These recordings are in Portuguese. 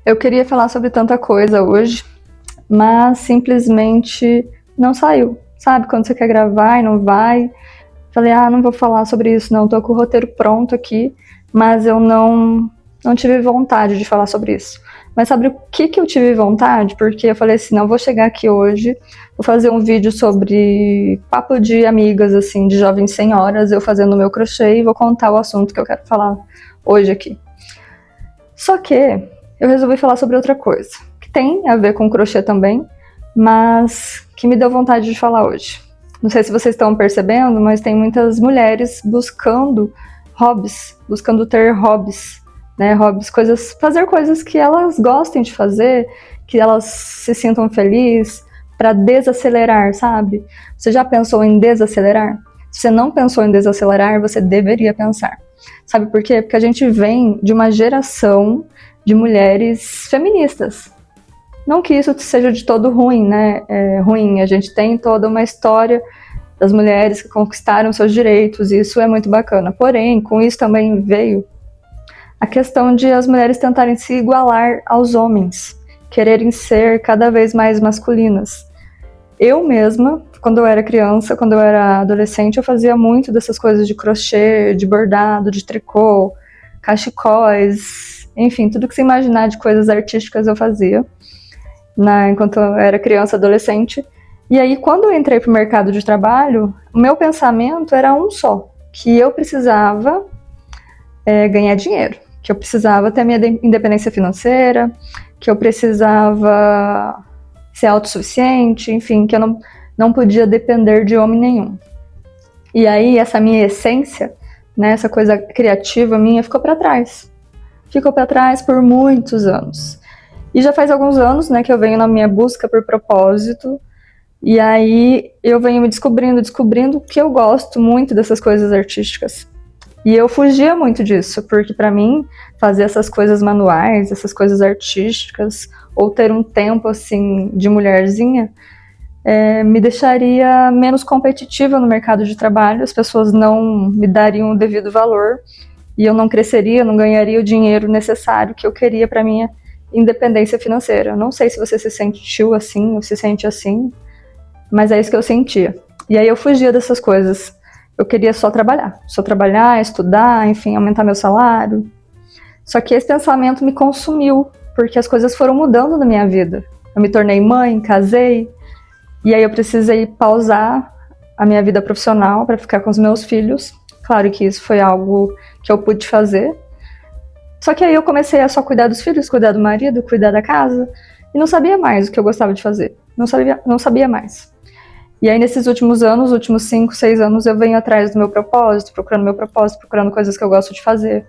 Eu queria falar sobre tanta coisa hoje, mas simplesmente não saiu. Sabe, quando você quer gravar e não vai. Falei, não vou falar sobre isso não, tô com o roteiro pronto aqui, mas eu não tive vontade de falar sobre isso. Mas sabe o que eu tive vontade? Porque eu falei assim, não, vou chegar aqui hoje, vou fazer um vídeo sobre papo de amigas, assim, de jovens senhoras, eu fazendo o meu crochê e vou contar o assunto que eu quero falar hoje aqui. Só que eu resolvi falar sobre outra coisa, que tem a ver com crochê também, mas que me deu vontade de falar hoje. Não sei se vocês estão percebendo, mas tem muitas mulheres buscando hobbies, buscando ter hobbies, né? Hobbies, fazer coisas que elas gostem de fazer, que elas se sintam felizes, para desacelerar, sabe? Você já pensou em desacelerar? Se você não pensou em desacelerar, você deveria pensar. Sabe por quê? Porque a gente vem de uma geração de mulheres feministas. Não que isso seja de todo ruim, né? É ruim, a gente tem toda uma história das mulheres que conquistaram seus direitos, e isso é muito bacana. Porém, com isso também veio a questão de as mulheres tentarem se igualar aos homens, quererem ser cada vez mais masculinas. Eu mesma, quando eu era criança, quando eu era adolescente, eu fazia muito dessas coisas de crochê, de bordado, de tricô, cachecóis, enfim, tudo que você imaginar de coisas artísticas eu fazia, enquanto eu era criança, adolescente. E aí, quando eu entrei para o mercado de trabalho, o meu pensamento era um só, que eu precisava ganhar dinheiro, que eu precisava ter a minha independência financeira, que eu precisava ser autossuficiente, enfim, que eu não podia depender de homem nenhum. E aí, essa minha essência, né, essa coisa criativa minha, ficou para trás. Ficou para trás por muitos anos. E já faz alguns anos, né, que eu venho na minha busca por propósito. E aí eu venho me descobrindo que eu gosto muito dessas coisas artísticas. E eu fugia muito disso, porque para mim fazer essas coisas manuais, essas coisas artísticas, ou ter um tempo assim de mulherzinha, me deixaria menos competitiva no mercado de trabalho, as pessoas não me dariam o devido valor, e eu não cresceria, não ganharia o dinheiro necessário que eu queria para minha independência financeira. Não sei se você se sentiu assim ou se sente assim, mas é isso que eu sentia. E aí eu fugia dessas coisas. Eu queria só trabalhar, estudar, enfim, aumentar meu salário. Só que esse pensamento me consumiu, porque as coisas foram mudando na minha vida. Eu me tornei mãe, casei, e aí eu precisei pausar a minha vida profissional para ficar com os meus filhos. Claro que isso foi algo que eu pude fazer. Só que aí eu comecei a só cuidar dos filhos, cuidar do marido, cuidar da casa, e não sabia mais o que eu gostava de fazer. Não sabia mais. E aí nesses últimos anos, últimos 5, 6 anos, eu venho atrás do meu propósito, procurando coisas que eu gosto de fazer.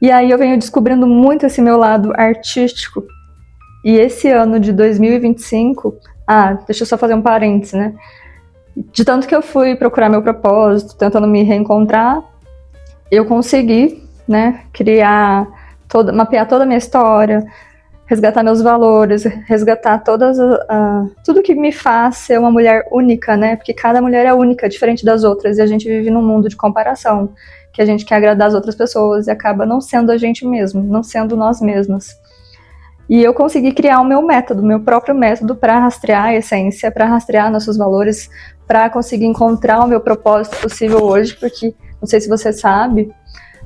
E aí eu venho descobrindo muito esse meu lado artístico. E esse ano de 2025, deixa eu só fazer um parênteses, né? De tanto que eu fui procurar meu propósito, tentando me reencontrar, eu consegui, né, mapear toda a minha história, resgatar meus valores, resgatar tudo que me faz ser uma mulher única, né? Porque cada mulher é única, diferente das outras, e a gente vive num mundo de comparação, que a gente quer agradar as outras pessoas e acaba não sendo a gente mesmo, não sendo nós mesmas. E eu consegui criar o meu próprio método para rastrear a essência, para rastrear nossos valores, para conseguir encontrar o meu propósito possível hoje, porque não sei se você sabe,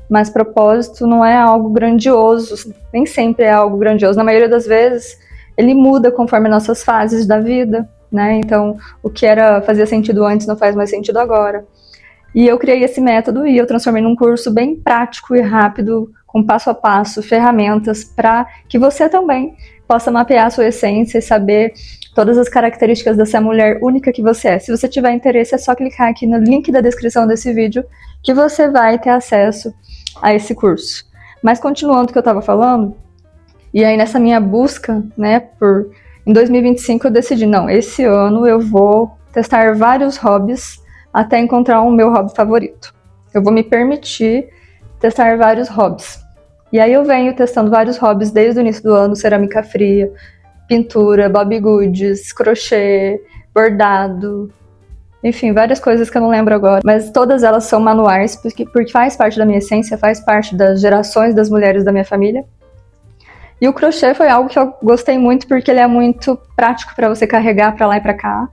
mas propósito não é algo grandioso, nem sempre é algo grandioso. Na maioria das vezes, ele muda conforme nossas fases da vida, né? Então, o que fazia sentido antes não faz mais sentido agora. E eu criei esse método e eu transformei num curso bem prático e rápido, com passo a passo, ferramentas para que você também possa mapear a sua essência e saber todas as características dessa mulher única que você é. Se você tiver interesse, é só clicar aqui no link da descrição desse vídeo que você vai ter acesso a esse curso. Mas continuando o que eu estava falando, e aí nessa minha busca, né, em 2025 eu decidi, não, esse ano eu vou testar vários hobbies até encontrar o meu hobby favorito. Eu vou me permitir testar vários hobbies. E aí eu venho testando vários hobbies desde o início do ano, cerâmica fria, pintura, bobbie goods, crochê, bordado, enfim, várias coisas que eu não lembro agora, mas todas elas são manuais, porque faz parte da minha essência, faz parte das gerações das mulheres da minha família. E o crochê foi algo que eu gostei muito porque ele é muito prático para você carregar para lá e para cá.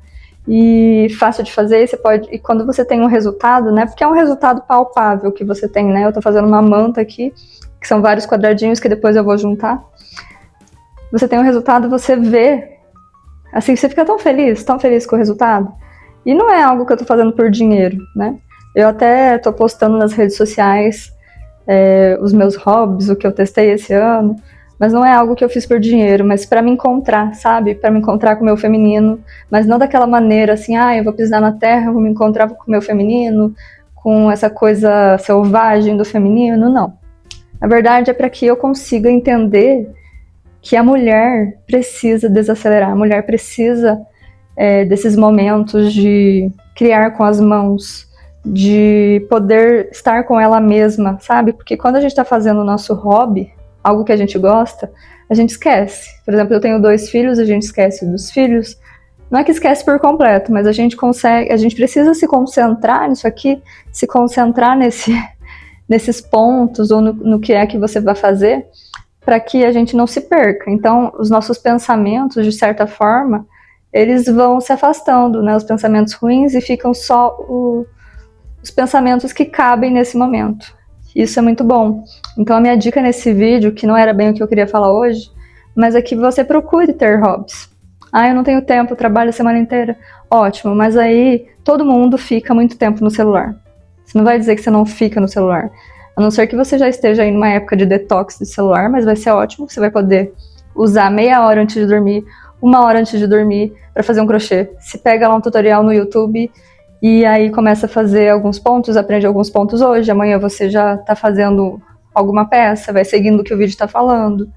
E fácil de fazer, você pode. E quando você tem um resultado, né? Porque é um resultado palpável que você tem, né? Eu tô fazendo uma manta aqui, que são vários quadradinhos que depois eu vou juntar. Você tem um resultado, você vê. Assim, você fica tão feliz com o resultado. E não é algo que eu tô fazendo por dinheiro, né? Eu até tô postando nas redes sociais os meus hobbies, o que eu testei esse ano. Mas não é algo que eu fiz por dinheiro, mas para me encontrar, sabe? Para me encontrar com o meu feminino, mas não daquela maneira assim, eu vou pisar na terra, eu vou me encontrar com o meu feminino, com essa coisa selvagem do feminino, não. Na verdade é para que eu consiga entender que a mulher precisa desacelerar, a mulher precisa desses momentos de criar com as mãos, de poder estar com ela mesma, sabe? Porque quando a gente está fazendo o nosso hobby, algo que a gente gosta, a gente esquece. Por exemplo, eu tenho 2 filhos, a gente esquece dos filhos. Não é que esquece por completo, mas a gente precisa se concentrar nisso aqui, se concentrar nesses pontos ou no que é que você vai fazer, para que a gente não se perca. Então, os nossos pensamentos, de certa forma, eles vão se afastando, né? Os pensamentos ruins, e ficam só os pensamentos que cabem nesse momento. Isso é muito bom. Então a minha dica nesse vídeo, que não era bem o que eu queria falar hoje, mas é que você procure ter hobbies. Eu não tenho tempo, eu trabalho a semana inteira. Ótimo, mas aí todo mundo fica muito tempo no celular. Você não vai dizer que você não fica no celular. A não ser que você já esteja aí numa época de detox de celular, mas vai ser ótimo, você vai poder usar meia hora antes de dormir, 1 hora antes de dormir, para fazer um crochê. Se pega lá um tutorial no YouTube e aí começa a fazer alguns pontos, aprende alguns pontos hoje, amanhã você já está fazendo alguma peça, vai seguindo o que o vídeo está falando.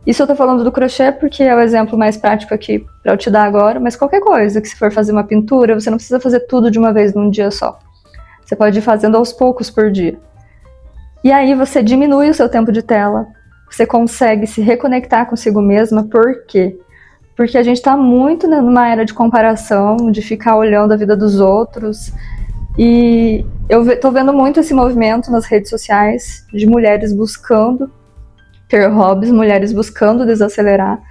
Isso eu tô falando do crochê porque é o exemplo mais prático aqui para eu te dar agora, mas qualquer coisa que se for fazer uma pintura, você não precisa fazer tudo de uma vez num dia só. Você pode ir fazendo aos poucos por dia. E aí você diminui o seu tempo de tela, você consegue se reconectar consigo mesma. Por quê? Porque a gente está muito numa era de comparação, de ficar olhando a vida dos outros. E eu tô vendo muito esse movimento nas redes sociais de mulheres buscando ter hobbies, mulheres buscando desacelerar.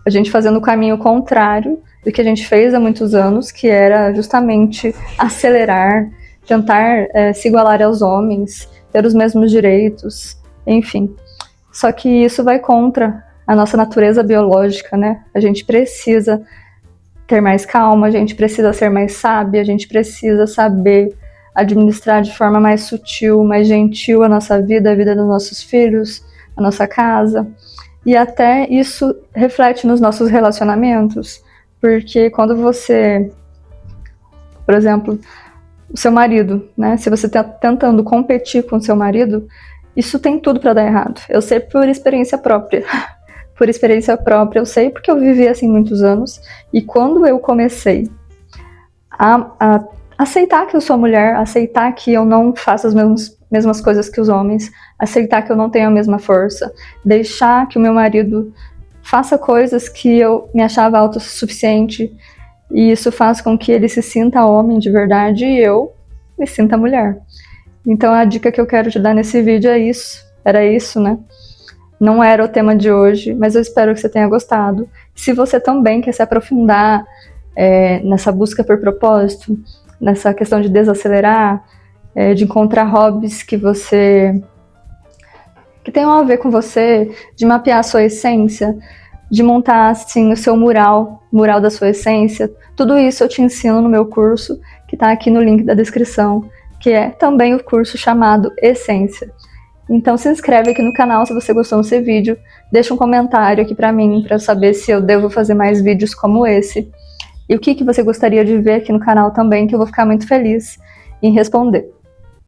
A gente fazendo o caminho contrário do que a gente fez há muitos anos, que era justamente acelerar, tentar se igualar aos homens, ter os mesmos direitos, enfim. Só que isso vai contra a nossa natureza biológica, né? A gente precisa ter mais calma, a gente precisa ser mais sábia, a gente precisa saber administrar de forma mais sutil, mais gentil a nossa vida, a vida dos nossos filhos, a nossa casa. E até isso reflete nos nossos relacionamentos, porque quando você, por exemplo, o seu marido, né? Se você está tentando competir com o seu marido, isso tem tudo para dar errado. Eu sei por experiência própria. Por experiência própria, eu sei porque eu vivi assim muitos anos. E quando eu comecei a aceitar que eu sou mulher, aceitar que eu não faço as mesmas coisas que os homens, aceitar que eu não tenho a mesma força, deixar que o meu marido faça coisas que eu me achava autossuficiente, e isso faz com que ele se sinta homem de verdade e eu me sinta mulher. Então a dica que eu quero te dar nesse vídeo é isso. Era isso, né? Não era o tema de hoje, mas eu espero que você tenha gostado. Se você também quer se aprofundar nessa busca por propósito, nessa questão de desacelerar, de encontrar hobbies que tenham a ver com você, de mapear a sua essência, de montar assim o seu mural da sua essência, tudo isso eu te ensino no meu curso, que está aqui no link da descrição, que é também o curso chamado Essência. Então se inscreve aqui no canal se você gostou desse vídeo, deixa um comentário aqui pra mim, pra eu saber se eu devo fazer mais vídeos como esse. E o que você gostaria de ver aqui no canal também, que eu vou ficar muito feliz em responder.